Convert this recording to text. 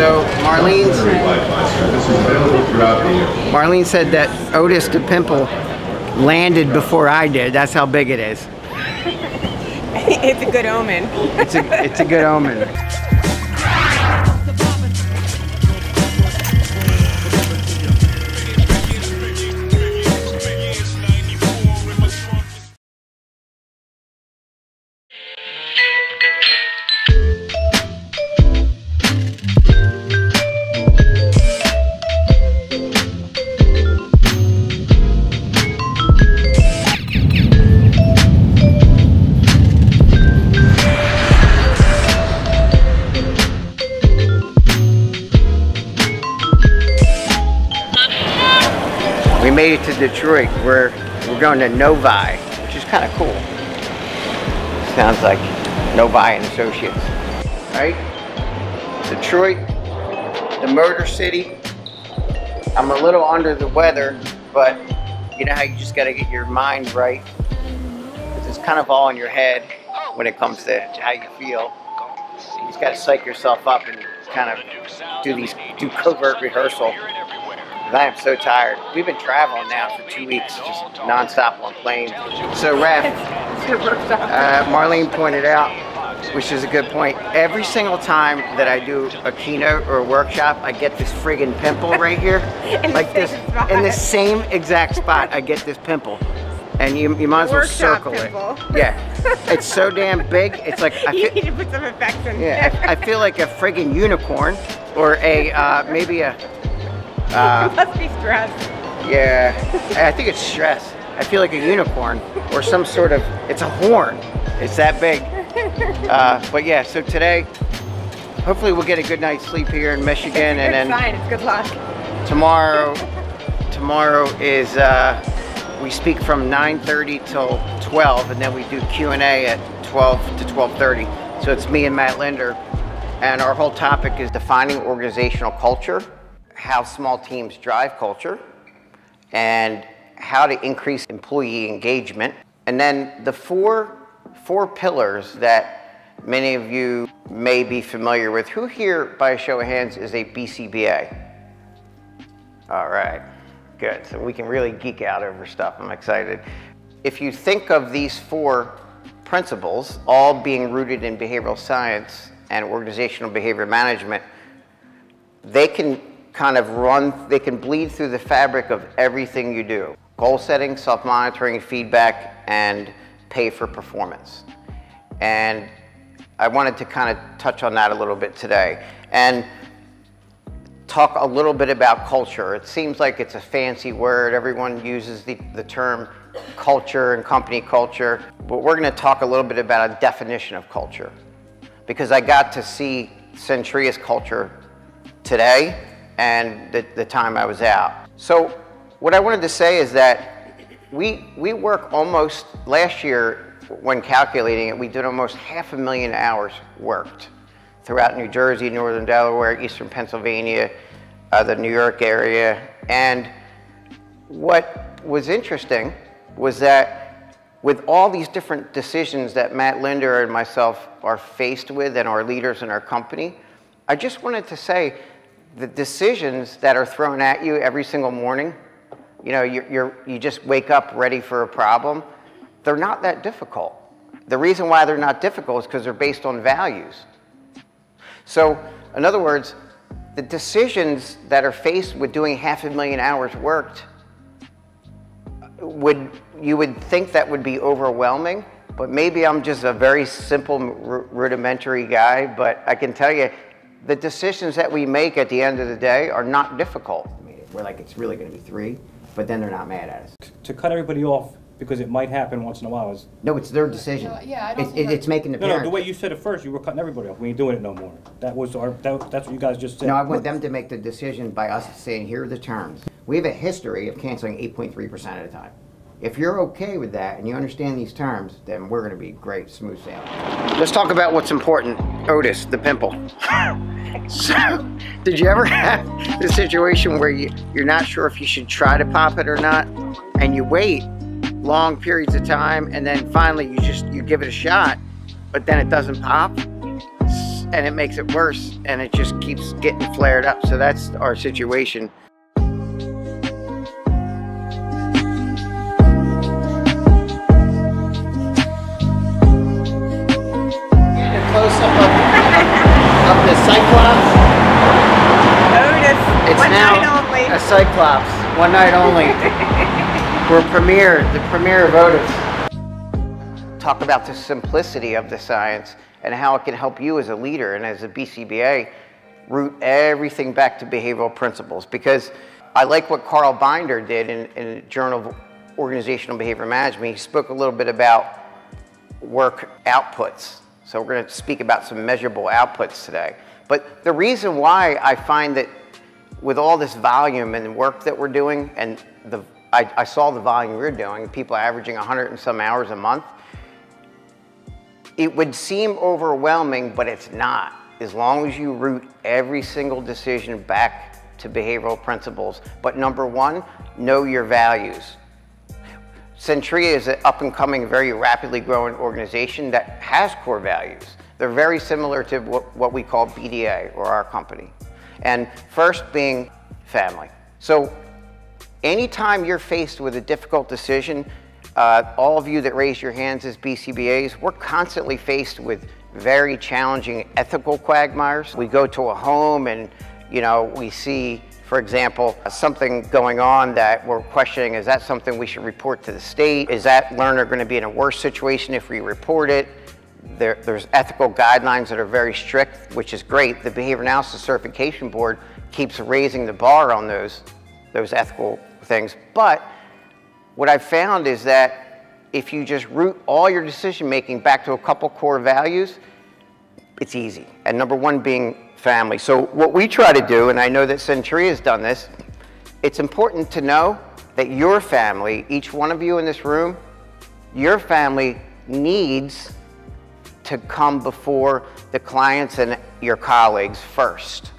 So Marlene said that Otis the pimple landed before I did. That's how big it is. It's a good omen. It's a good omen. We made it to Detroit. We're going to DiNovi, which is kind of cool. Sounds like DiNovi and Associates, right? Detroit, the Motor City. I'm a little under the weather, but you know how you just got to get your mind right, because it's kind of all in your head when it comes to how you feel. You just got to psych yourself up and kind of do covert rehearsal. I am so tired. We've been traveling now for 2 weeks, just non-stop on planes. So, Raph, Marlene pointed out, which is a good point, every single time that I do a keynote or a workshop, I get this friggin' pimple right here. Like this, in the same exact spot, I get this pimple. And you might as well circle it. Yeah, it's so damn big. It's like you need to put some effects in there. Yeah, I feel like a friggin' unicorn, or a maybe a. It must be stress. Yeah, I think it's stress. I feel like a unicorn or some sort of, it's a horn. It's that big. But yeah, so today, hopefully we'll get a good night's sleep here in Michigan. It's a and good sign, it's good luck. Tomorrow is, we speak from 9:30 till 12, and then we do Q&A at 12 to 12:30. So it's me and Matt Linder, and our whole topic is defining organizational culture, how small teams drive culture, and how to increase employee engagement. And then the four pillars that many of you may be familiar with. Who here, by a show of hands, is a BCBA? All right, good. So we can really geek out over stuff. I'm excited. If you think of these four principles, all being rooted in behavioral science and organizational behavior management, they can kind of they can bleed through the fabric of everything you do. Goal setting, self-monitoring, feedback, and pay for performance. And I wanted to kind of touch on that a little bit today and talk a little bit about culture. It seems like it's a fancy word. Everyone uses the term culture and company culture, but we're going to talk a little bit about a definition of culture, because I got to see Centria's culture today and the time I was out. So what I wanted to say is that we work almost, last year when calculating it, we did almost 500,000 hours worked throughout New Jersey, Northern Delaware, Eastern Pennsylvania, the New York area. And what was interesting was that with all these different decisions that Matt Linder and myself are faced with, and our leaders in our company, I just wanted to say, the decisions that are thrown at you every single morning, you know, you just wake up ready for a problem, they're not that difficult. The reason why they're not difficult is because they're based on values. So, in other words, the decisions that are faced with doing 500,000 hours worked, you would think that would be overwhelming, but maybe I'm just a very simple, rudimentary guy, but I can tell you, the decisions that we make at the end of the day are not difficult. I mean, we're like, it's really going to be 3, but then they're not mad at us. To cut everybody off, because it might happen once in a while. No, it's their decision. Yeah, I don't it's making the parents. No, the way you said it first, you were cutting everybody off. We ain't doing it no more. That's what you guys just said. No, I want them to make the decision by us saying, here are the terms. We have a history of canceling 8.3% at a time. If you're okay with that and you understand these terms, then we're going to be great, smooth sailing. Let's talk about what's important. Otis, the pimple. So, did you ever have the situation where you're not sure if you should try to pop it or not, and you wait long periods of time, and then finally you give it a shot, but then it doesn't pop? and it makes it worse, and it just keeps getting flared up. So that's our situation. Close-up of the Cyclops. Otis, It's one now night only. a Cyclops, one night only. We're the premiere of Otis. Talk about the simplicity of the science and how it can help you as a leader and as a BCBA root everything back to behavioral principles. Because I like what Carl Binder did in the Journal of Organizational Behavior Management. He spoke a little bit about work outputs. So we're going to speak about some measurable outputs today. But the reason why I find that with all this volume and work that we're doing, and I saw the volume we're doing, people averaging 100 and some hours a month, it would seem overwhelming, but it's not. As long as you root every single decision back to behavioral principles. But number one, know your values. Centria is an up-and-coming, very rapidly growing organization that has core values. They're very similar to what we call BDA, or our company. And first being family. So anytime you're faced with a difficult decision, all of you that raise your hands as BCBAs, we're constantly faced with very challenging ethical quagmires. We go to a home and, you know, we see, for example, something going on that we're questioning, is that something we should report to the state? Is that learner going to be in a worse situation if we report it? There's ethical guidelines that are very strict, which is great. The Behavior Analysis Certification Board keeps raising the bar on those ethical things. But what I've found is that if you just root all your decision making back to a couple core values, it's easy. And number one being family. So what we try to do, and I know that Centria has done this, it's important to know that your family, each one of you in this room, your family needs to come before the clients and your colleagues first.